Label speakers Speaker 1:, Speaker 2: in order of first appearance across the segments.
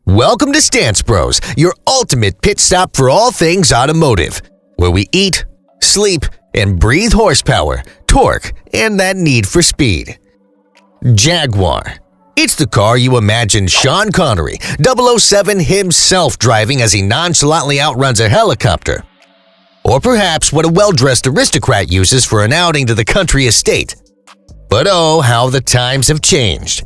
Speaker 1: Welcome to Stance Bros, your ultimate pit stop for all things automotive, where we eat, sleep, and breathe horsepower, torque, and that need for speed. Jaguar. It's the car you imagine Sean Connery, 007 himself driving as he nonchalantly outruns a helicopter. Or perhaps what a well-dressed aristocrat uses for an outing to the country estate. But oh, how the times have changed.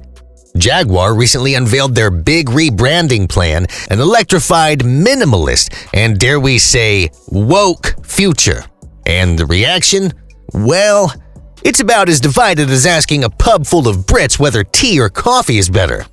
Speaker 1: Jaguar recently unveiled their big rebranding plan, an electrified, minimalist, and dare we say, woke future. And the reaction? Well, it's about as divided as asking a pub full of Brits whether tea or coffee is better.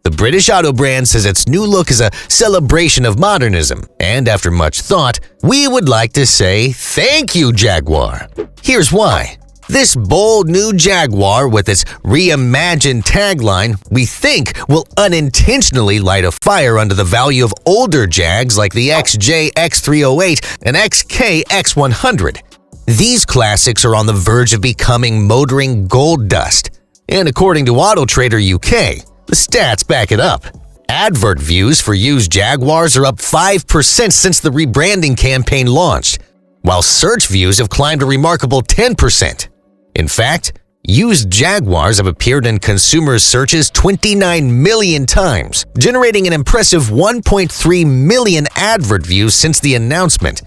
Speaker 1: The British auto brand says its new look is a celebration of modernism, and after much thought, we would like to say thank you, Jaguar. Here's why. This bold new Jaguar with its reimagined tagline, we think, will unintentionally light a fire under the value of older Jags like the XJ X308 and XK X100. These classics are on the verge of becoming motoring gold dust. And according to AutoTrader UK, the stats back it up. Advert views for used Jaguars are up 5% since the rebranding campaign launched, while search views have climbed a remarkable 10%. In fact, used Jaguars have appeared in consumers' searches 29 million times, generating an impressive 1.3 million advert views since the announcement.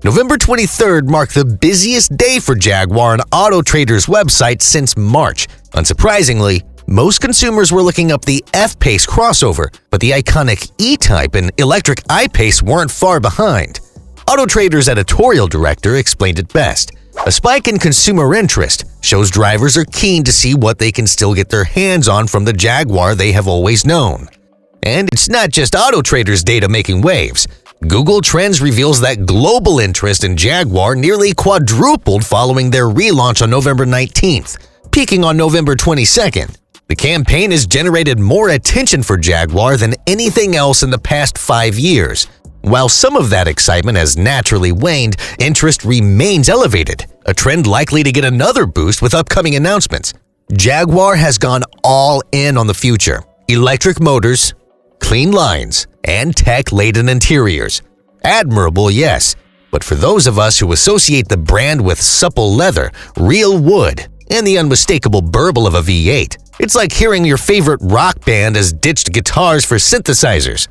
Speaker 1: November 23rd marked the busiest day for Jaguar on AutoTrader's website since March. Unsurprisingly, most consumers were looking up the F-Pace crossover, but the iconic E-Type and electric I-Pace weren't far behind. AutoTrader's editorial director explained it best. A spike in consumer interest shows drivers are keen to see what they can still get their hands on from the Jaguar they have always known. And it's not just AutoTrader's data making waves. Google Trends reveals that global interest in Jaguar nearly quadrupled following their relaunch on November 19th, peaking on November 22nd. The campaign has generated more attention for Jaguar than anything else in the past 5 years. While some of that excitement has naturally waned, interest remains elevated, a trend likely to get another boost with upcoming announcements. Jaguar has gone all in on the future. Electric motors, clean lines, and tech-laden interiors. Admirable, yes, but for those of us who associate the brand with supple leather, real wood, and the unmistakable burble of a V8, it's like hearing your favorite rock band has ditched guitars for synthesizers.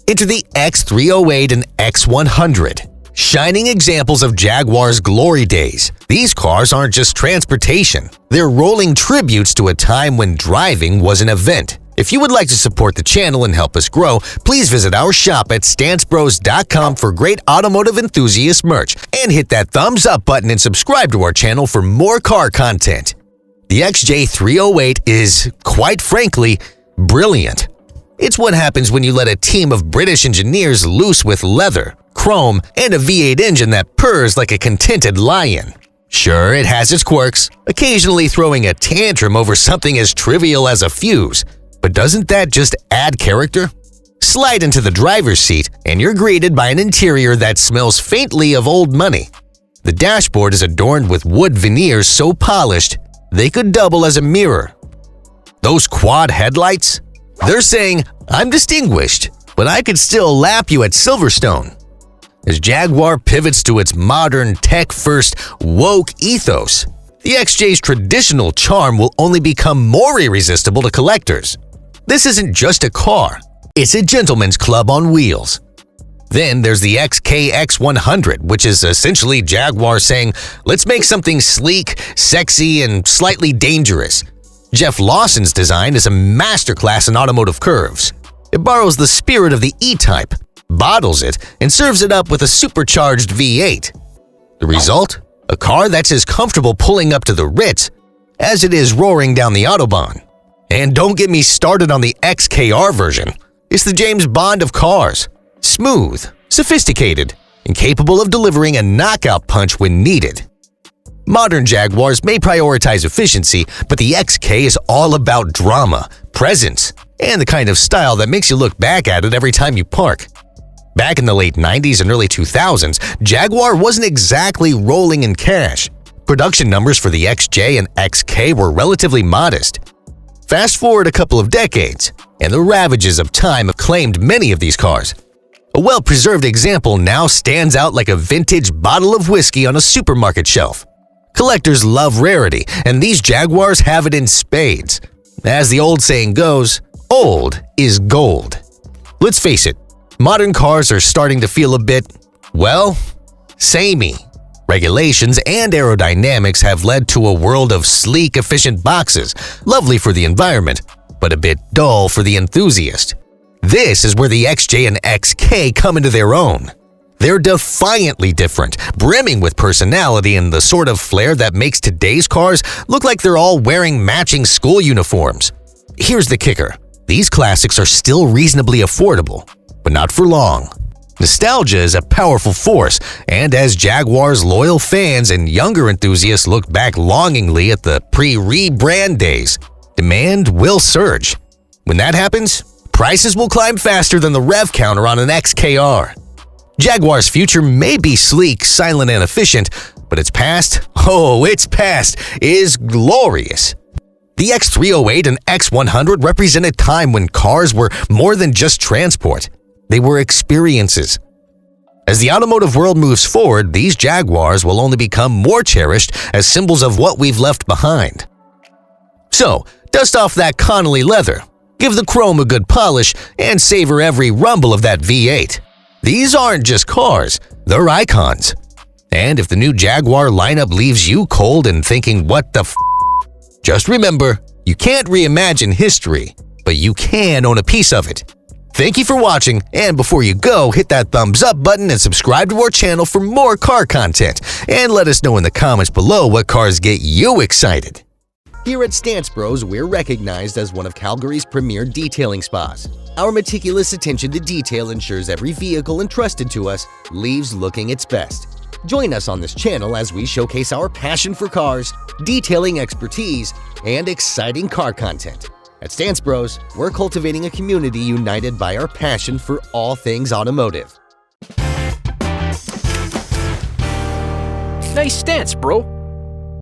Speaker 1: Enter the X308 and X100, shining examples of Jaguar's glory days. These cars aren't just transportation, they're rolling tributes to a time when driving was an event. If you would like to support the channel and help us grow, please visit our shop at stancebros.com for great automotive enthusiast merch, and hit that thumbs up button and subscribe to our channel for more car content. The XJ308 is, quite frankly, brilliant. It's what happens when you let a team of British engineers loose with leather, chrome, and a V8 engine that purrs like a contented lion. Sure, it has its quirks, occasionally throwing a tantrum over something as trivial as a fuse, but doesn't that just add character? Slide into the driver's seat, and you're greeted by an interior that smells faintly of old money. The dashboard is adorned with wood veneers so polished, they could double as a mirror. Those quad headlights? They're saying, I'm distinguished, but I could still lap you at Silverstone. As Jaguar pivots to its modern, tech-first, woke ethos, the XJ's traditional charm will only become more irresistible to collectors. This isn't just a car, it's a gentleman's club on wheels. Then there's the XK X100, which is essentially Jaguar saying, let's make something sleek, sexy, and slightly dangerous. Jeff Lawson's design is a masterclass in automotive curves. It borrows the spirit of the E-Type, bottles it, and serves it up with a supercharged V8. The result? A car that's as comfortable pulling up to the Ritz as it is roaring down the Autobahn. And don't get me started on the XKR version. It's the James Bond of cars. Smooth, sophisticated, and capable of delivering a knockout punch when needed. Modern Jaguars may prioritize efficiency, but the XK is all about drama, presence, and the kind of style that makes you look back at it every time you park. Back in the late 90s and early 2000s, Jaguar wasn't exactly rolling in cash. Production numbers for the XJ and XK were relatively modest. Fast forward a couple of decades, and the ravages of time have claimed many of these cars. A well-preserved example now stands out like a vintage bottle of whiskey on a supermarket shelf. Collectors love rarity, and these Jaguars have it in spades. As the old saying goes, old is gold. Let's face it, modern cars are starting to feel a bit, well, samey. Regulations and aerodynamics have led to a world of sleek, efficient boxes, lovely for the environment, but a bit dull for the enthusiast. This is where the XJ and XK come into their own. They're defiantly different, brimming with personality and the sort of flair that makes today's cars look like they're all wearing matching school uniforms. Here's the kicker. These classics are still reasonably affordable, but not for long. Nostalgia is a powerful force, and as Jaguars' loyal fans and younger enthusiasts look back longingly at the pre-Rebrand days, demand will surge. When that happens, prices will climb faster than the rev counter on an XKR. Jaguar's future may be sleek, silent, and efficient, but its past, is glorious. The X308 and X100 represent a time when cars were more than just transport. They were experiences. As the automotive world moves forward, these Jaguars will only become more cherished as symbols of what we've left behind. So, dust off that Connolly leather, give the chrome a good polish, and savor every rumble of that V8. These aren't just cars, they're icons. And if the new Jaguar lineup leaves you cold and thinking, what the f***, just remember, you can't reimagine history, but you can own a piece of it. Thank you for watching, and before you go, hit that thumbs up button and subscribe to our channel for more car content. And let us know in the comments below what cars get you excited. Here at Stance Bros, we're recognized as one of Calgary's premier detailing spas. Our meticulous attention to detail ensures every vehicle entrusted to us leaves looking its best. Join us on this channel as we showcase our passion for cars, detailing expertise, and exciting car content. At Stance Bros, we're cultivating a community united by our passion for all things automotive.
Speaker 2: Nice stance, bro.